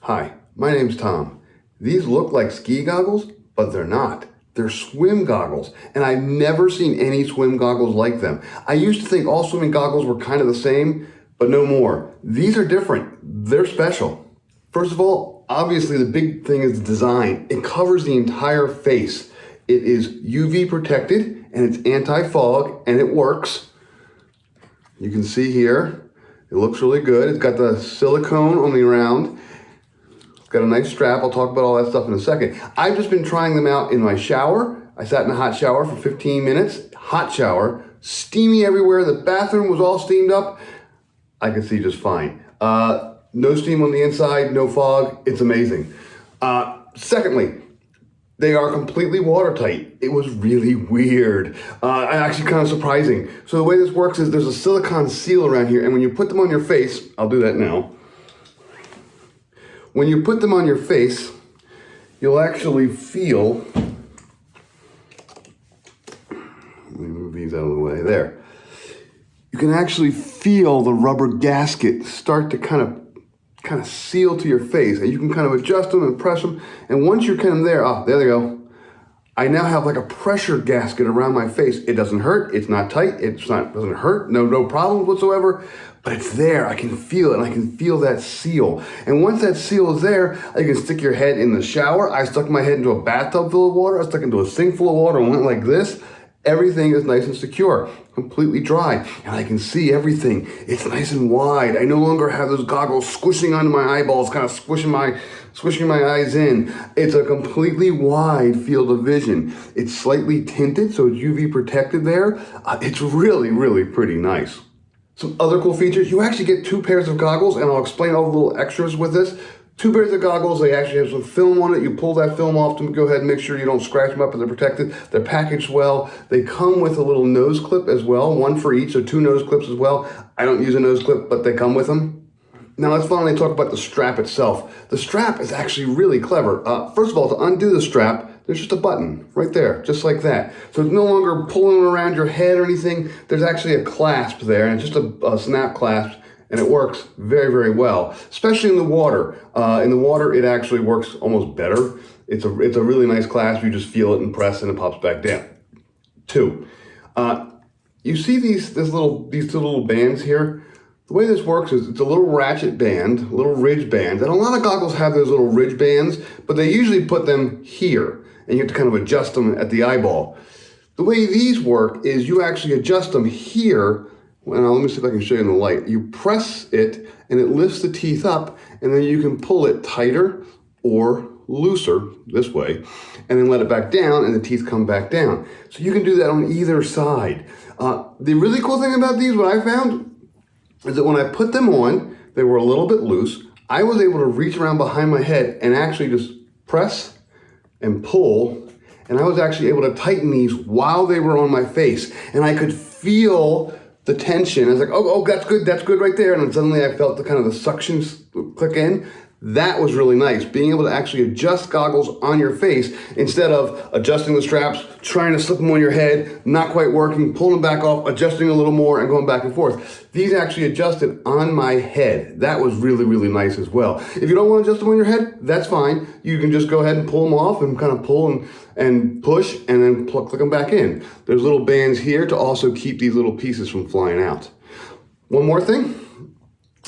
Hi, my name's Tom. These look like ski goggles, but they're not. They're swim goggles, and I've never seen any swim goggles like them. I used to think all swimming goggles were kind of the same, but no more. These are different. They're special. First of all, obviously the big thing is the design. It covers the entire face. It is UV protected, and it's anti-fog, and it works. You can see here, it looks really good. It's got the silicone on the round. It's got a nice strap. I'll talk about all that stuff in a second. I've just been trying them out in my shower. I sat in a hot shower for 15 minutes. Hot shower, steamy everywhere. The bathroom was all steamed up. I could see just fine. No steam on the inside, no fog. It's amazing. Secondly, they are completely watertight. It was really weird. Actually kind of surprising. So the way this works is there's a silicone seal around here, and when you put them on your face, I'll do that now. When you put them on your face, you'll actually feel, let me move these out of the way, there. You can actually feel the rubber gasket start to kind of seal to your face, and you can kind of adjust them and press them, and once you're kind of there, there they go. I now have like a pressure gasket around my face. It doesn't hurt, it's not tight, doesn't hurt, no problems whatsoever, but it's there. I can feel it, and I can feel that seal. And once that seal is there, you can stick your head in the shower. I stuck my head into a bathtub full of water, I stuck into a sink full of water and went like this. Everything is nice and secure, completely dry, and I can see everything. It's nice and wide. I no longer have those goggles squishing onto my eyeballs, kind of squishing my eyes in. It's a completely wide field of vision. It's slightly tinted, so it's UV protected there. It's really, really pretty nice. Some other cool features, you actually get 2 pairs of goggles, and I'll explain all the little extras with this. 2 pairs of goggles, they actually have some film on it. You pull that film off to go ahead and make sure you don't scratch them up, and they're protected. They're packaged well. They come with a little nose clip as well, 1 for each, so 2 nose clips as well. I don't use a nose clip, but they come with them. Now let's finally talk about the strap itself. The strap is actually really clever. First of all, to undo the strap, there's just a button right there, just like that. So it's no longer pulling around your head or anything. There's actually a clasp there, and it's just a snap clasp, and it works very, very well, especially in the water. In the water, it actually works almost better. It's a really nice clasp. You just feel it and press, and it pops back down. 2, you see these two little bands here? The way this works is it's a little ratchet band, a little ridge band, and a lot of goggles have those little ridge bands, but they usually put them here, and you have to kind of adjust them at the eyeball. The way these work is you actually adjust them here. Well, let me see if I can show you in the light. You press it, and it lifts the teeth up, and then you can pull it tighter or looser this way, and then let it back down, and the teeth come back down. So you can do that on either side. The really cool thing about these, what I found, is that when I put them on, they were a little bit loose. I was able to reach around behind my head and actually just press and pull, and I was actually able to tighten these while they were on my face, and I could feel the tension. I was like, oh, that's good right there. And then suddenly I felt the kind of the suction click in. That was really nice, being able to actually adjust goggles on your face instead of adjusting the straps, trying to slip them on your head, not quite working, pulling them back off, adjusting a little more, and going back and forth. These actually adjusted on my head. That was really, really nice as well. If you don't want to adjust them on your head, that's fine. You can just go ahead and pull them off and kind of pull and push, and then click them back in. There's little bands here to also keep these little pieces from flying out. One more thing,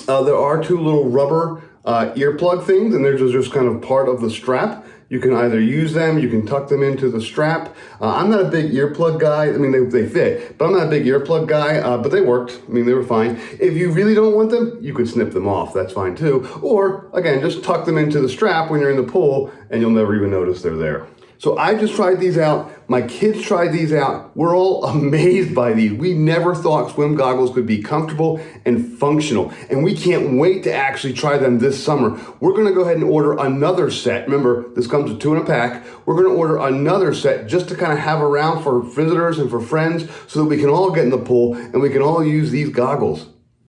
there are 2 little rubber earplug things, and they're just kind of part of the strap. You can either use them, you can tuck them into the strap. I'm not a big earplug guy. I mean, they fit, but I'm not a big earplug guy, but they worked. I mean, they were fine. If you really don't want them, you could snip them off. That's fine too. Or again, just tuck them into the strap when you're in the pool, and you'll never even notice they're there. So I just tried these out. My kids tried these out. We're all amazed by these. We never thought swim goggles could be comfortable and functional. And we can't wait to actually try them this summer. We're gonna go ahead and order another set. Remember, this comes with 2 in a pack. We're gonna order another set just to kind of have around for visitors and for friends so that we can all get in the pool and we can all use these goggles.